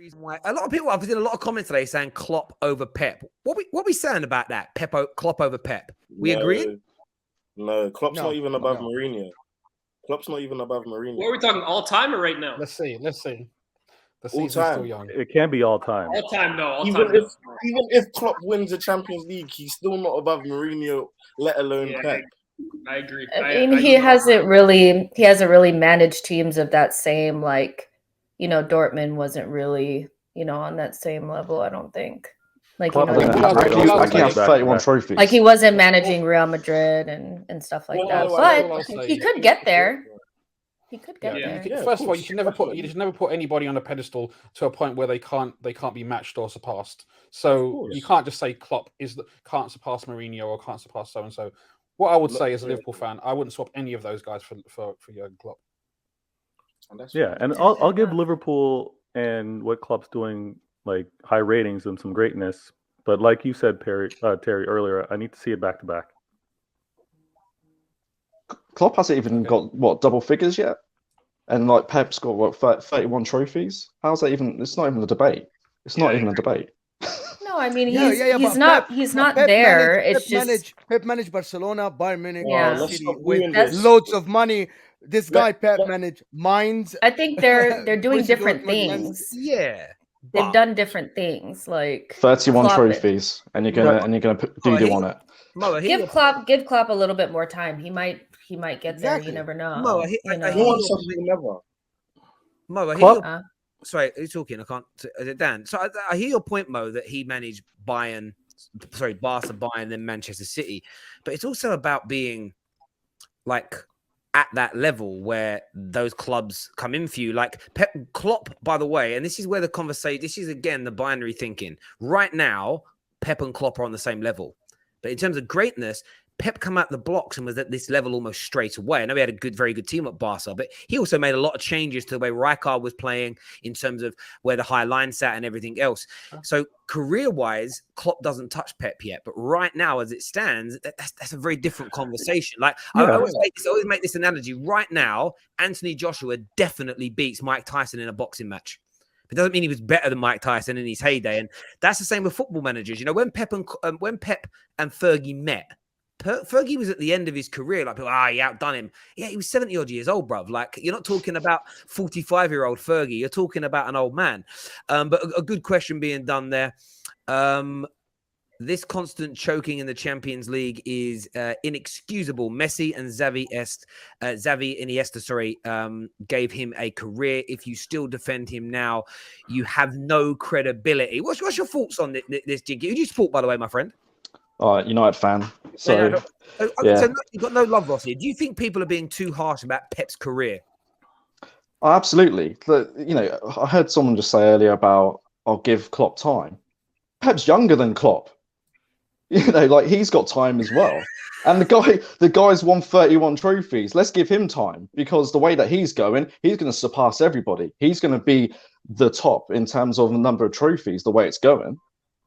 reason why a lot of people. I've seen a lot of comments today saying Klopp over Pep. What we saying about that? Klopp over Pep. We agree? No, Klopp's not even above Mourinho. Klopp's not even above Mourinho. What are we talking, all time or right now? Let's see. The All season's time. still young. It can be all time. All time, no. Even if Klopp wins the Champions League, he's still not above Mourinho, let alone Pep. I agree. I mean, he hasn't really managed teams of that same, like, Dortmund wasn't really, on that same level, I don't think. Like, I can have 31 trophies. Like, he wasn't managing Real Madrid and stuff like that. But he could get there. He could get there. First of all, you should never put anybody on a pedestal to a point where they can't be matched or surpassed. So you can't just say Klopp can't surpass Mourinho or can't surpass so and so. What I would say as a Liverpool fan, I wouldn't swap any of those guys for Jurgen Klopp. And I'll give Liverpool and what Klopp's doing like high ratings and some greatness. But like you said, Terry earlier, I need to see it back to back. Klopp hasn't even got double figures yet, and like Pep's got 31 trophies. How's that even? It's not even a debate. It's not even a debate. No, I mean he's not there. Pep managed Barcelona, Bayern Munich, City with loads of money. This guy Pep managed Mainz. I think they're doing different things. Yeah. They've done different things, like 31 trophies, and you're gonna put Dudu on it. Give Klopp a little bit more time. He might get there. You never know. Sorry, who's talking? I can't. Dan. So I hear your point, Mo, that he managed Barca, Bayern, then Manchester City, but it's also about being like at that level where those clubs come in for you. Like Klopp, by the way, and this is where the conversation. This is again the binary thinking. Right now, Pep and Klopp are on the same level, but in terms of greatness, Pep come out the blocks and was at this level almost straight away. I know he had a very good team at Barca, but he also made a lot of changes to the way Rijkaard was playing in terms of where the high line sat and everything else. So career-wise, Klopp doesn't touch Pep yet, but right now, as it stands, that's a very different conversation. Like I always make this analogy. Right now, Anthony Joshua definitely beats Mike Tyson in a boxing match. It doesn't mean he was better than Mike Tyson in his heyday, and that's the same with football managers. When Pep and Fergie met. Fergie was at the end of his career, like, he outdone him. Yeah, he was 70-odd years old, bruv. Like, you're not talking about 45-year-old Fergie. You're talking about an old man. But a good question being done there. This constant choking in the Champions League is inexcusable. Messi and Xavi Iniesta, gave him a career. If you still defend him now, you have no credibility. What's your thoughts on this, Jinky? Who do you support, by the way, my friend? United fan. So you've got no love, Rossi. Do you think people are being too harsh about Pep's career? Oh, absolutely. I heard someone just say earlier about I'll give Klopp time. Pep's younger than Klopp. He's got time as well. And the guy's won 31 trophies. Let's give him time, because the way that he's going to surpass everybody. He's going to be the top in terms of the number of trophies, the way it's going.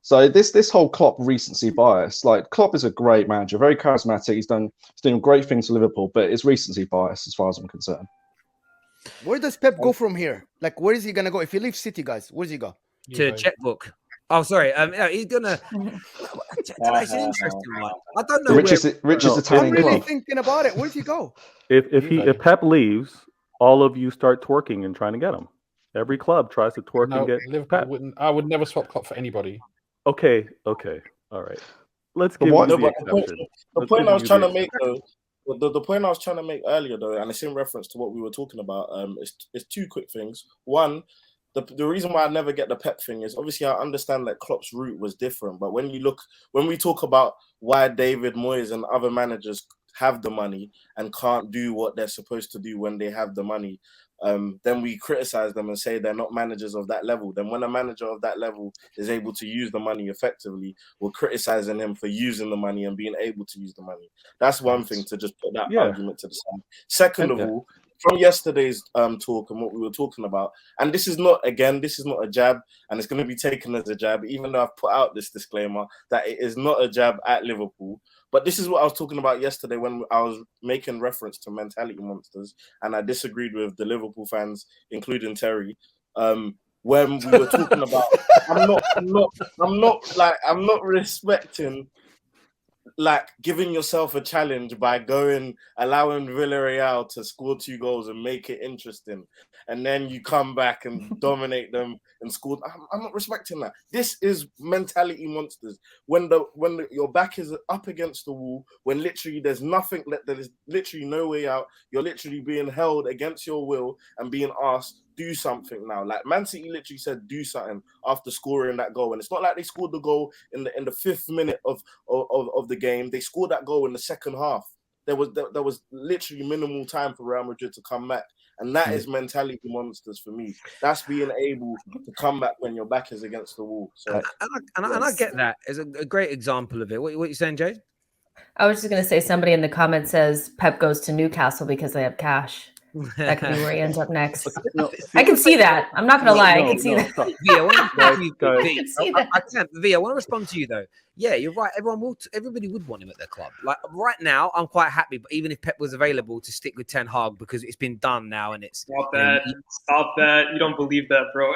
So this whole Klopp recency bias, like Klopp is a great manager, very charismatic. He's doing great things for Liverpool, but it's recency bias as far as I'm concerned. Where does Pep go from here? Like, where is he gonna go if he leaves City, guys? Where does he go? To a checkbook. Oh, sorry. He's gonna. That's an interesting one. I don't know. Richest Italian I'm really club. thinking about it. Where does he go? If Pep leaves, all of you start twerking and trying to get him. Every club tries to twerk and get Pep. I would never swap Klopp for anybody. Okay, all right. Let's give you the exception. The point I was trying to make, though, the point I was trying to make earlier, though, and it's in reference to what we were talking about. It's two quick things. One, the reason why I never get the Pep thing is obviously I understand that Klopp's route was different, but when we talk about why David Moyes and other managers have the money and can't do what they're supposed to do when they have the money, then we criticize them and say they're not managers of that level. Then when a manager of that level is able to use the money effectively, we're criticizing him for using the money and being able to use the money. That's one thing, to just put that argument to the side. Second of all, from yesterday's talk and what we were talking about, and this is not a jab, and it's going to be taken as a jab, even though I've put out this disclaimer that it is not a jab at Liverpool. But this is what I was talking about yesterday when I was making reference to mentality monsters, and I disagreed with the Liverpool fans, including Terry. when we were talking about. I'm not respecting like giving yourself a challenge by allowing Villarreal to score 2 goals and make it interesting, and then you come back and dominate them and score. I'm not respecting that. This is mentality monsters. When your back is up against the wall, when literally there's nothing, there is literally no way out. You're literally being held against your will and being asked, do something now. Like Man City literally said, do something after scoring that goal. And it's not like they scored the goal in the 5th minute of the game. They scored that goal in the second half. There was literally minimal time for Real Madrid to come back. And that is mentality monsters for me. That's being able to come back when your back is against the wall. So, and I get that. It's a great example of it. What are you saying, Jay? I was just going to say, somebody in the comments says Pep goes to Newcastle because they have cash. That could be where he ends up next. I can see that. I'm not going to lie. I can see that. Via, I want to respond to you though. Yeah, you're right. Everybody would want him at their club. Like right now, I'm quite happy. But even if Pep was available, to stick with Ten Hag because it's been done now and it's stop that. You don't believe that, bro.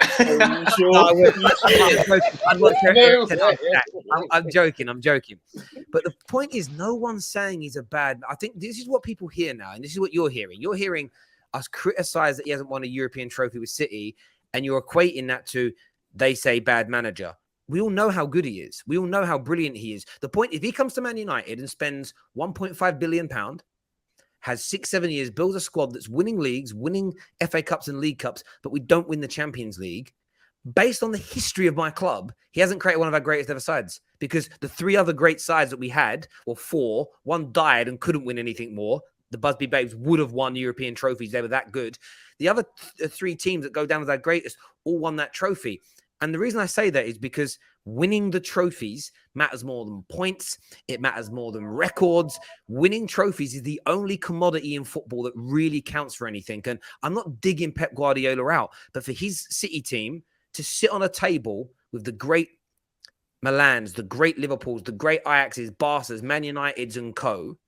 I'm joking. But the point is, no one's saying he's a bad. I think this is what people hear now, and this is what you're hearing. You're hearing us criticize that he hasn't won a European trophy with City, and you're equating that to they say bad manager. We all know how good he is. We all know how brilliant he is. The point, if he comes to Man United and spends £1.5 billion, has 6-7 years, builds a squad that's winning leagues, winning FA Cups and League Cups, but we don't win the Champions League, based on the history of my club, he hasn't created one of our greatest ever sides, because the 3 other great sides that we had, or 4, one died and couldn't win anything more. The Busby Babes would have won European trophies. They were that good. The other 3 teams that go down as our greatest all won that trophy. And the reason I say that is because winning the trophies matters more than points. It matters more than records. Winning trophies is the only commodity in football that really counts for anything. And I'm not digging Pep Guardiola out, but for his City team to sit on a table with the great Milans, the great Liverpools, the great Ajaxes, Barças, Man Uniteds and co.,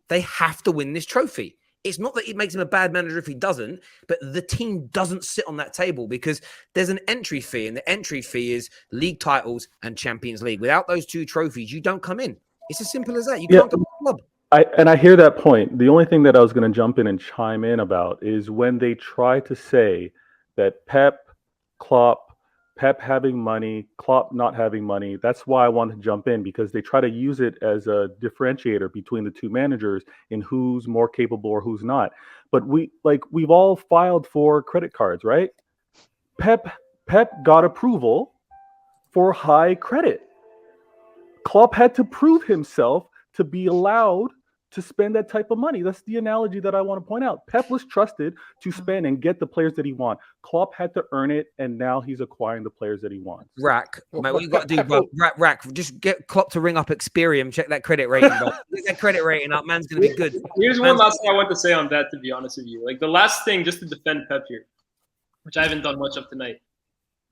they have to win this trophy. It's not that it makes him a bad manager if he doesn't, but the team doesn't sit on that table because there's an entry fee, and the entry fee is league titles and Champions League. Without those 2 trophies, you don't come in. It's as simple as that. You can't come to the club. I hear that point. The only thing that I was going to jump in and chime in about is when they try to say that Klopp, Pep having money, Klopp not having money. That's why I wanted to jump in, because they try to use it as a differentiator between the 2 managers in who's more capable or who's not. But we've all filed for credit cards, right? Pep got approval for high credit. Klopp had to prove himself to be allowed to spend that type of money. That's the analogy that I want to point out. Pep was trusted to spend and get the players that he wants. Klopp had to earn it, and now he's acquiring the players that he wants. Rack, mate, what you got to do, bro? Rack, just get Klopp to ring up Experian, check that credit rating, bro. Get that credit rating up, man's going to be good. Here's one last thing I want to say on that, to be honest with you. Like the last thing, just to defend Pep here, which I haven't done much of tonight.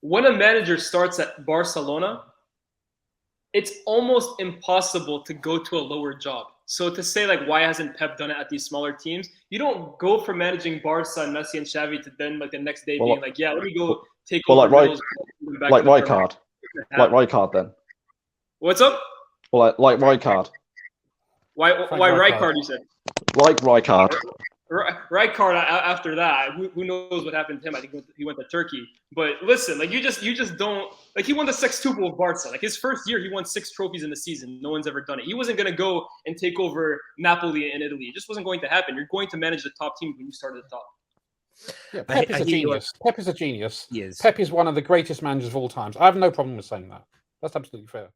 When a manager starts at Barcelona, it's almost impossible to go to a lower job. So to say, like, why hasn't Pep done it at these smaller teams? You don't go from managing Barca and Messi and Xavi to then, like, the next day being like, yeah, let me go take over. Like Rijkaard. Like Rijkaard, then. What's up? Well, like Rijkaard. Why Rijkaard, you said? Like Rijkaard. Rijkaard, after that, who knows what happened to him? I think he went to Turkey. But listen, like you just don't like. He won the Sextuple with Barca. Like his first year, he won 6 trophies in the season. No one's ever done it. He wasn't going to go and take over Napoli in Italy. It just wasn't going to happen. You're going to manage the top team when you start at the top. Yeah, Pep is a genius. Pep is a genius. Yes. Pep is one of the greatest managers of all times. I have no problem with saying that. That's absolutely fair.